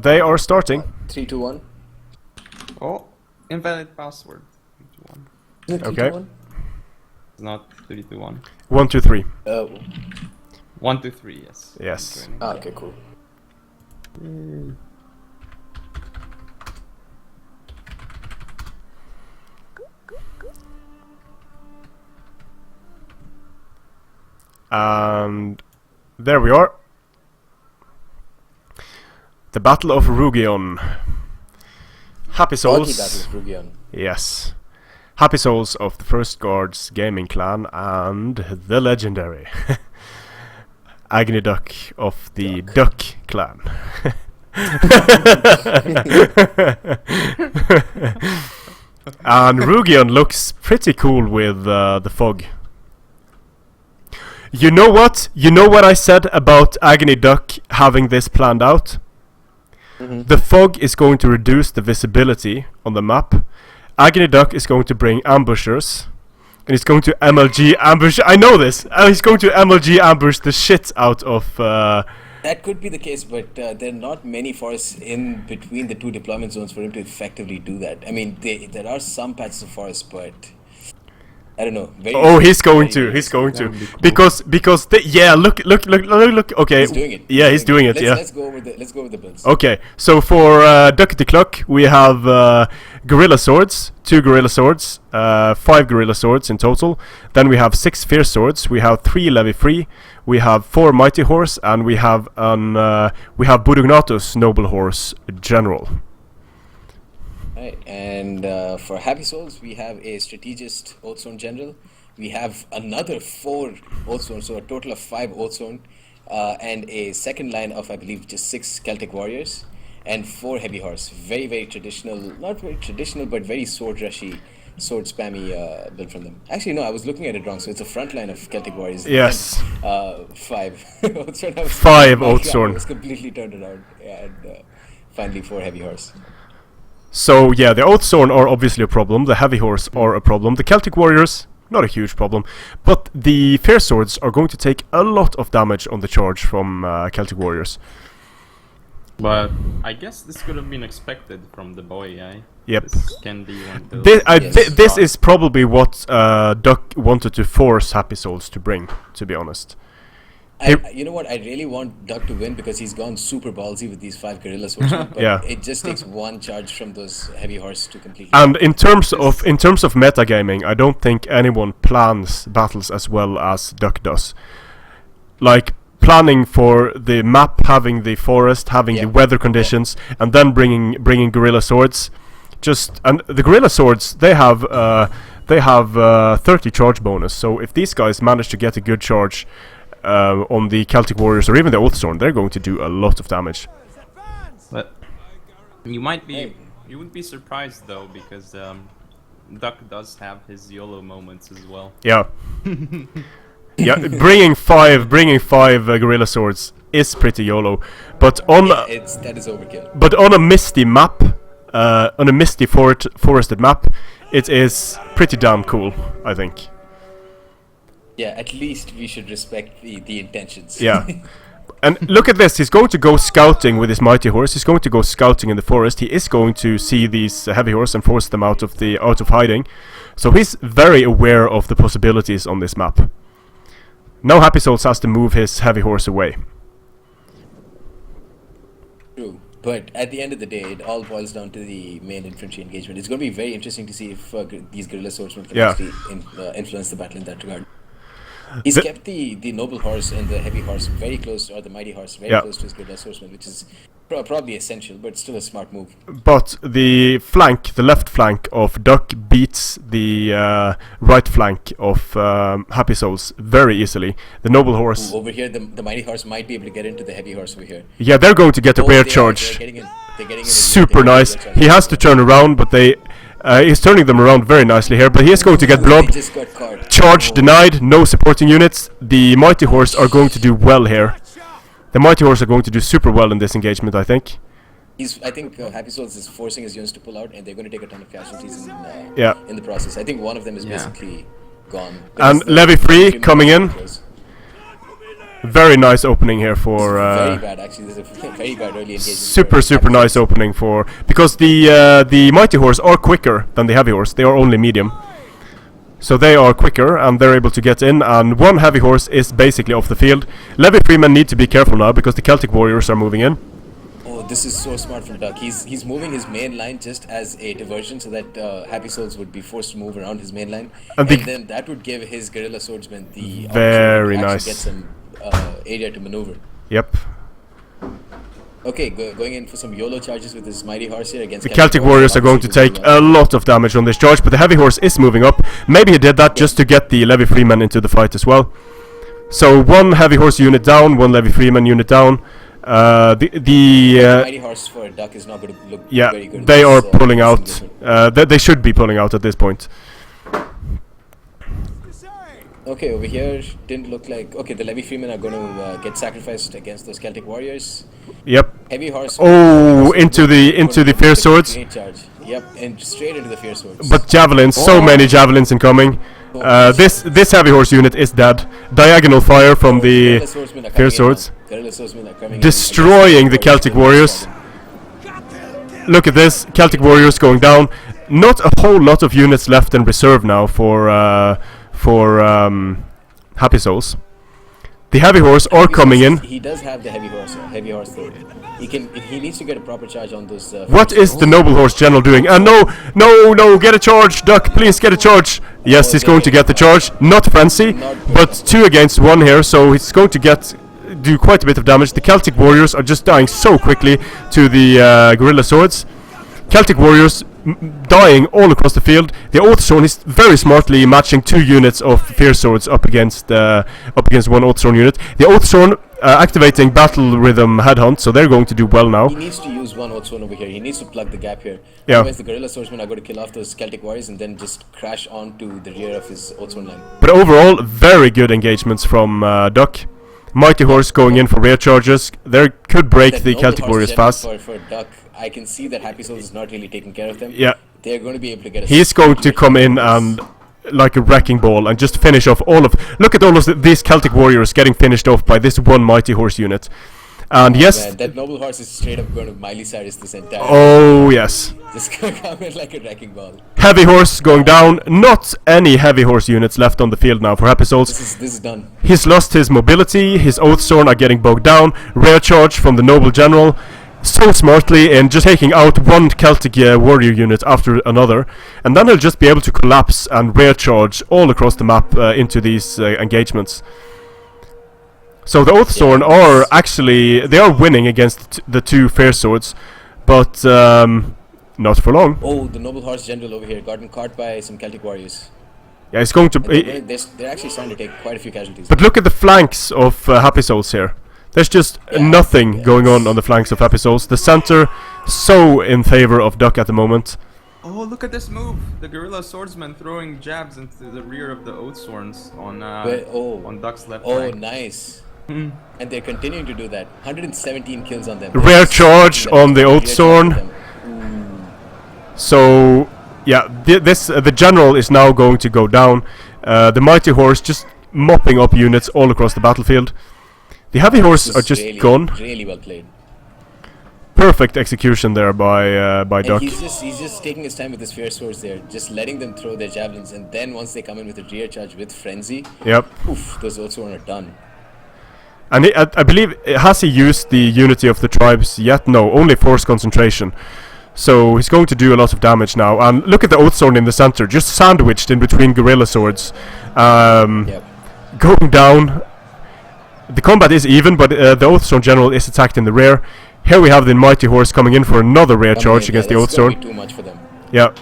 They are starting. 3, 2, 1. Oh, invalid password. 3, 2, 1. Is it 3, Okay. 2, 1? It's not 3, 2, 1. 1, 2, 3. 1, 2, 3. Yes. Yes. Okay, cool. And there we are. The Battle of Rugion. Happysouls. Battle of Rugion. Yes. Happysouls of the First Guards Gaming Clan and the legendary AggonyDuck of the Duck Clan. And Rugion looks pretty cool with the fog. You know what? You know what I said about AggonyDuck having this planned out? The fog is going to reduce the visibility on the map. AggonyDuck is going to bring ambushers. And he's going to MLG ambush. I know this! He's going to MLG ambush the shit out of... That could be the case, but there are not many forests in between the two deployment zones for him to effectively do that. I mean, there are some patches of forest, but I don't know. He's going to. He's going to. Because look. Okay. He's doing it. Yeah, he's doing it. Let's go over the builds. Okay. So for Duckety Cluck, we have gorilla swords, 2 gorilla swords, 5 gorilla swords in total. Then we have 6 fierce swords. We have 3 levy free. We have 4 mighty horse, and we have Budugnatus noble horse general. Right, and for Happysouls, we have a strategist Oathsworn general. We have another 4 Oathsworn, so a total of 5 Oathsworn, and a second line of, I believe, just 6 Celtic warriors, and 4 heavy horse. Very, very traditional, not very traditional, but very sword rushy, sword spammy build from them. Actually, no, I was looking at it wrong, so it's a front line of Celtic warriors. Yes. And, 5 Oathsworn. 5 Oathsworn. It was completely turned around, and finally 4 heavy horse. So yeah, the Oathsworn are obviously a problem, the Heavy Horse are a problem, the Celtic Warriors, not a huge problem, but the Fierce Swords are going to take a lot of damage on the charge from Celtic Warriors. But I guess this could have been expected from the boy, eh? Yep. This can be one of those. This is probably what Duck wanted to force Happysouls to bring, to be honest. You know what? I really want Duck to win because he's gone super ballsy with these 5 gorilla swordsmen. But Yeah. it just takes one charge from those heavy horse to completely. And in terms of metagaming, I don't think anyone plans battles as well as Duck does. Like planning for the map, having the forest, having the weather conditions, and then bringing gorilla swords. And the gorilla swords, they have 30 charge bonus. So if these guys manage to get a good charge on the Celtic Warriors or even the Oathsworn, they're going to do a lot of damage. But you wouldn't be surprised though, because Duck does have his YOLO moments as well. Yeah. Yeah, bringing five gorilla swords is pretty YOLO, but that is overkill. But on a misty map, on a misty forested map, it is pretty damn cool, I think. Yeah, at least we should respect the intentions. Yeah. And look at this, he's going to go scouting with his mighty horse, he's going to go scouting in the forest, he is going to see these heavy horse and force them out of hiding. So he's very aware of the possibilities on this map. Now Happysouls has to move his heavy horse away. True, but at the end of the day, it all boils down to the main infantry engagement. It's going to be very interesting to see if these guerrilla swordsmen can actually influence the battle in that regard. He's kept the noble horse and the heavy horse very close, or the mighty horse very close to his guerrilla swordsman, which is probably essential, but still a smart move. But the left flank of Duck beats the right flank of Happysouls very easily. The noble horse... Over here, the mighty horse might be able to get into the heavy horse over here. Yeah, they're going to get a bear charge. They're getting in Super nice. He has to turn around, but he's turning them around very nicely here, but he is going to get blobbed. Charge denied, no supporting units. The mighty horse are going to do well here. The mighty horse are going to do super well in this engagement, I think. I think Happysouls is forcing his units to pull out, and they're going to take a ton of casualties in the process. I think one of them is basically gone. And levy free coming in. Very nice opening here for. Very bad, actually. This is a very bad early engagement. Super nice opening for, because the mighty horse are quicker than the heavy horse. They are only medium, so they are quicker and they're able to get in. And one heavy horse is basically off the field. Levy Freeman need to be careful now because the Celtic Warriors are moving in. Oh, this is so smart from Duck. He's moving his main line just as a diversion so that Happysouls would be forced to move around his main line, and then that would give his guerrilla swordsman the very opportunity to nice get some area to maneuver. Yep. Okay, going in for some YOLO charges with his mighty horse here against the Celtic Warriors are going to take a lot of damage on this charge, but the heavy horse is moving up. Maybe he did that just to get the Levy Freeman into the fight as well. So one heavy horse unit down, one Levy Freeman unit down. The mighty horse for Duck is not going to look very good. They are pulling out. They should be pulling out at this point. Okay, over here didn't look like. Okay, the Levy Freemen are going to get sacrificed against those Celtic warriors. Yep. Heavy horse. Oh, into the fierce swords. Great charge. Yep, and straight into the fierce swords. But javelins, so many javelins incoming. This heavy horse unit is dead. Diagonal fire from the fierce swords, destroying the Celtic warriors. Look at this, Celtic warriors going down. Not a whole lot of units left in reserve now for Happysouls. The heavy horse are coming in. He does have the heavy horse though. He needs to get a proper charge on those. What is the noble horse general doing? No, get a charge, Duck, please get a charge. Yes, he's going to get the charge. Not frenzy, but 2 against 1 here, so he's going to do quite a bit of damage. The Celtic warriors are just dying so quickly to the guerrilla swords. Celtic warriors dying all across the field. The Oathsworn is very smartly matching 2 units of fierce swords up against one Oathsworn unit. The Oathsworn activating battle rhythm headhunt, so they're going to do well now. He needs to use one Oathsworn over here. He needs to plug the gap here. Yeah. Otherwise, the guerrilla swordsmen are going to kill off those Celtic warriors and then just crash onto the rear of his Oathsworn line. But overall, very good engagements from Duck. Mighty horse going in for rear charges. They could break the Celtic warriors fast. For Duck, I can see that Happysouls is not really taking care of them. Yeah. They're going to be able to get a... He's going to come in and like a wrecking ball and just finish off all of... Look at all of these Celtic warriors getting finished off by this one mighty horse unit. And yes... Man, that noble horse is straight up going to Miley Cyrus this entire... Oh, yes. Just going to come in like a wrecking ball. Heavy horse going down. Not any heavy horse units left on the field now for Happysouls. This is done. He's lost his mobility. His Oathsworn are getting bogged down. Rare charge from the noble general. So smartly in just taking out one Celtic warrior unit after another, and then he'll just be able to collapse and rare charge all across the map into these engagements. So the Oathsworn are actually, they are winning against the 2 fierce swords, but not for long. Oh, the noble horse general over here gotten caught by some Celtic warriors. Yeah, it's going to... They're actually starting to take quite a few casualties. But look at the flanks of Happysouls here. There's just nothing going on the flanks of Happysouls. The center, so in favor of Duck at the moment. Oh, look at this move! The guerrilla swordsman throwing jabs into the rear of the Oathsworns on Duck's left flank. Oh, nice. And they're continuing to do that. 117 kills on them. Rare charge on the Oathsworn. So, yeah, the general is now going to go down. The mighty horse just mopping up units all across the battlefield. The heavy horse are just gone. Really well played. Perfect execution there by Duck. He's just taking his time with his fierce swords there, just letting them throw their javelins, and then once they come in with a rear charge with frenzy, oof, those also are done. And I believe, has he used the unity of the tribes yet? No, only force concentration. So he's going to do a lot of damage now. And look at the Oathsworn in the center, just sandwiched in between guerrilla swords, going down. The combat is even, but the Oathsworn general is attacked in the rear. Here we have the mighty horse coming in for another rare charge against the Oathsworn. Too much for them. Yeah.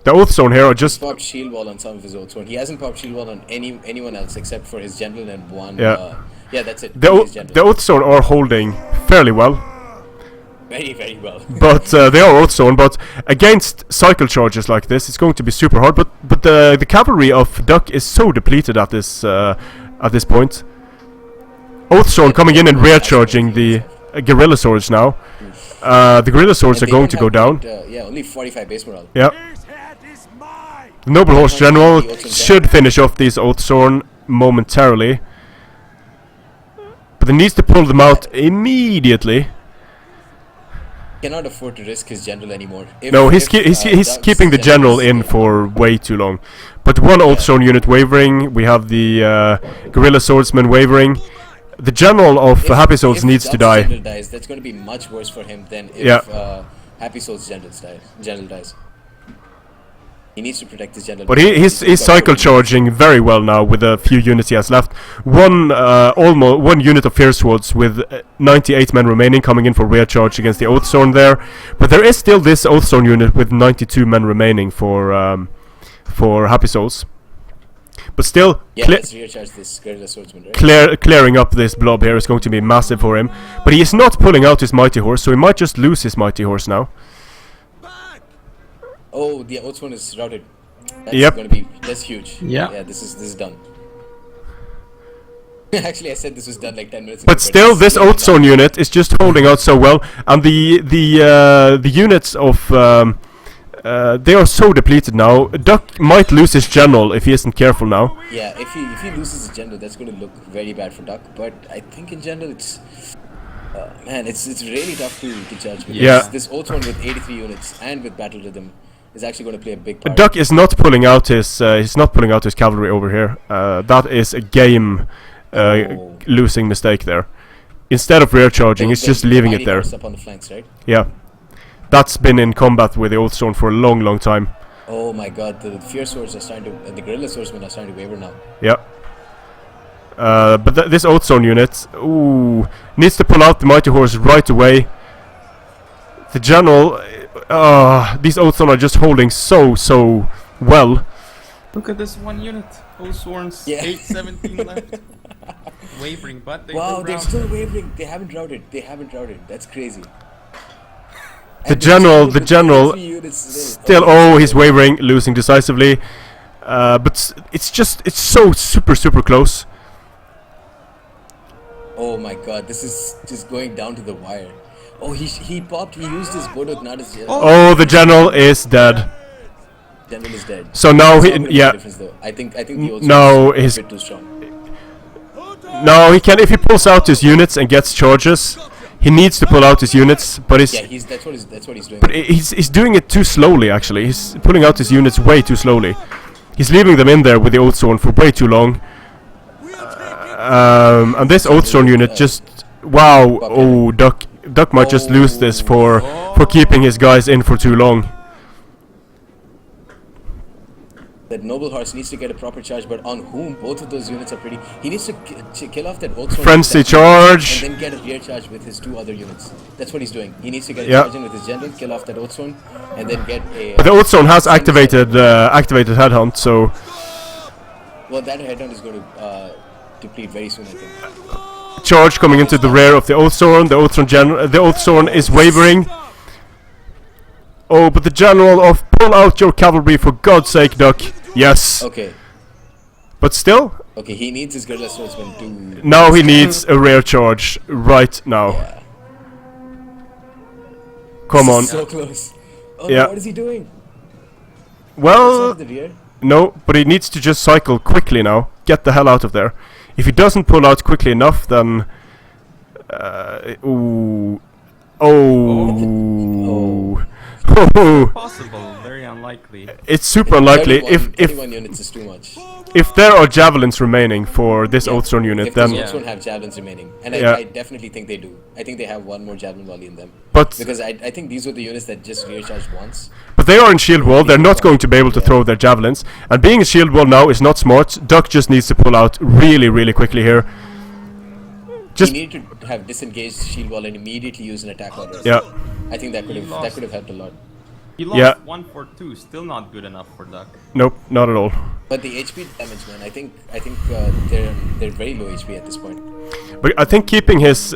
The Oathsworn here are just... He's popped shield wall on some of his Oathsworn. He hasn't popped shield wall on anyone else except for his general and one... Yeah, that's it. The Oathsworn are holding fairly well. Very, very well. But they are Oathsworn, but against cycle charges like this, it's going to be super hard. But the cavalry of Duck is so depleted at this point. Oathsworn coming in and rear charging the guerrilla swords now. The guerrilla swords are going to go down. Only 45 base morale. Yeah. The noble horse general should finish off these Oathsworn. momentarily. But he needs to pull them out immediately. Cannot afford to risk his general anymore. No, he's keeping the general in for way too long. But one old zone unit wavering. We have the guerrilla swordsman wavering. The general of Happysouls needs to die. If general dies, that's going to be much worse for him than if Happysouls general dies. He needs to protect his general. But he's cycle charging very well now with the few units he has left. One unit of Fierce Swords with 98 men remaining coming in for rear charge against the Oathsworn there. But there is still this Oathsworn unit with 92 men remaining for Happysouls. But still, let's rear charge this guerrilla swordsman, right? Clearing up this blob here is going to be massive for him. But he is not pulling out his mighty horse, so he might just lose his mighty horse now. Oh, the Oathsworn is routed. That's huge. Yeah, this is done. Actually, I said this was done like 10 minutes ago. But still, this Oathsworn unit is just holding out so well, and the units of they are so depleted now. Duck might lose his general if he isn't careful now. Yeah, if he loses his general, that's going to look very bad for Duck. But I think in general, it's really tough to judge. Because this Oathsworn with 83 units and with battle rhythm is actually going to play a big part. Duck is not pulling out his cavalry over here. That is a game losing mistake there. Instead of rear charging, he's just leaving it there. Up on the flanks, right? Yeah, that's been in combat with the Oathsworn for a long time. Oh my God, the Fierce Swords are starting to, the guerrilla swordsmen are starting to waver now. Yeah. But this Oathsworn unit, needs to pull out the mighty horse right away. The general. These Oathsworn are just holding so well. Look at this one unit. Oathsworns, 817 left. Wavering, but they're still wavering. They haven't routed. That's crazy. The general still, he's wavering, losing decisively. But it's so super close. Oh my God, this is just going down to the wire. Oh, he used his Bodok, not his general. Oh, the general is dead. General is dead. So now I think the old is a bit too strong. No, he can, if he pulls out his units and gets charges, he needs to pull out his units, but that's what he's doing. But he's doing it too slowly actually. He's pulling out his units way too slowly. He's leaving them in there with the Oathsworn for way too long. And this Oathsworn unit just Duck might just lose this for keeping his guys in for too long. That noble horse needs to get a proper charge, but on whom? Both of those units are pretty. He needs to kill off that Oathsworn. Frenzy charge! And then get a rear charge with his two other units. That's what he's doing. He needs to get a charge in with his general, kill off that Oathsworn, and then get a... But the Oathsworn has activated headhunt, so... Well, that headhunt is going to deplete very soon, I think. Charge coming into the rear of the Oathsworn. The Oathsworn is wavering. Oh, but the general of pull out your cavalry for God's sake, Duck. Yes. Okay. But still. Okay, he needs his guerrilla swordsman to. Now he needs a rear charge right now. Yeah. Come on. So close. Oh, yeah. No, what is he doing? Well, the rear? No, but he needs to just cycle quickly now. Get the hell out of there. If he doesn't pull out quickly enough, then... Possible, very unlikely. It's super unlikely. 31 units is too much. If there are javelins remaining for this Oathsworn unit, then... If Oathsworn have javelins remaining, and I definitely think they do. I think they have one more javelin volley in them. But because I think these were the units that just rear charged once. But they are in shield wall. They're not going to be able to throw their javelins. And being in shield wall now is not smart. Duck just needs to pull out really quickly here. He needed to have disengaged shield wall and immediately use an attack order. Yeah. I think that could have helped a lot. He lost 1 for 2, still not good enough for Duck. Nope, not at all. But the HP damage, man, I think they're very low HP at this point. But I think keeping his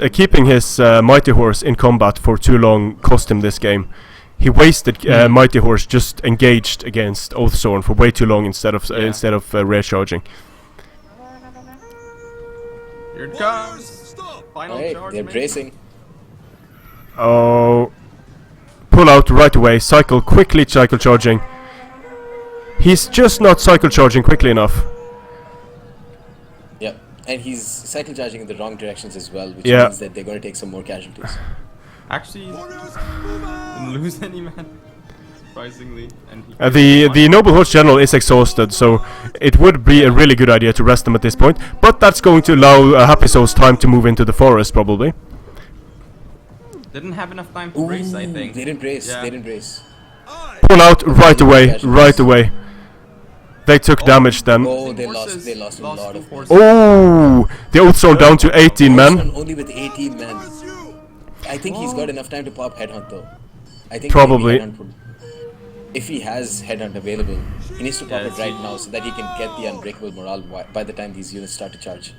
mighty horse in combat for too long cost him this game. He wasted mighty horse just engaged against Oathsworn for way too long instead of rear charging. Here it comes. Final charge. They're bracing. Oh. Pull out right away, quickly cycle charging. He's just not cycle charging quickly enough. And he's cycle charging in the wrong directions as well, which Yeah. means that they're going to take some more casualties. Actually, didn't lose any man, surprisingly. And he The Noble Horse General is exhausted, so it would be a really good idea to rest them at this point. But that's going to allow Happysouls time to move into the forest, probably. didn't have enough time to brace, I think. They didn't brace. Yeah. They didn't brace. Pull out right away, Casualties. right away. They took damage then. Oh, they Horses lost a lot two of horses. Oh, the old zone down to 18 men. Horseman only with 18 men. I think he's got enough time to pop Headhunt though. I think Probably. maybe Headhunt would, if he has Headhunt available, he needs to pop Yeah, it right now so that he can get the unbreakable morale by the time these units start to charge.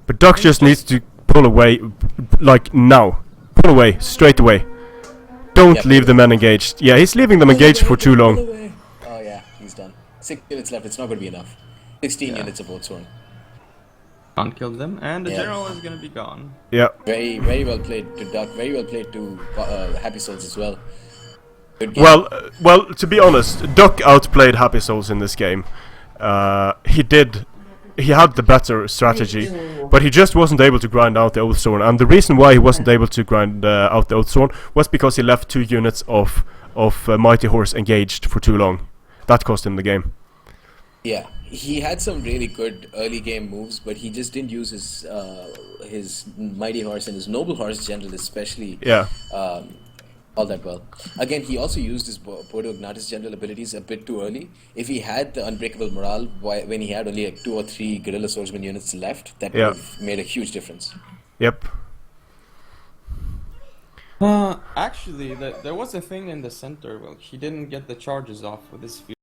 But Duck just needs to pull away, like now. Pull away, straight away. Don't Yeah, leave pull the men engaged. Yeah, he's leaving them engaged for too long. Oh yeah, he's done. 6 units left, it's not going to be enough. 16 units of Oathsworn. Can't kill them, and the Yeah. general is gonna be gone. Yeah. Very, very well played to Duck, very well played to Happysouls as well. Good game. Well, to be honest, Duck outplayed Happysouls in this game. He had the better strategy, but he just wasn't able to grind out the Oathsworn. And the reason why he wasn't able to grind out the Oathsworn was because he left 2 units of Mighty Horse engaged for too long. That cost him the game. Yeah, he had some really good early game moves, but he just didn't use his Mighty Horse and his Noble Horse General especially Yeah. all that well. Again, he also used his Bordeaux Ignatus General abilities a bit too early. If he had the Unbreakable Morale when he had only like 2 or 3 Guerrilla Swordsman units left, that would Yeah. have made a huge difference. Yep. Actually, there was a thing in the center. Well, he didn't get the charges off with his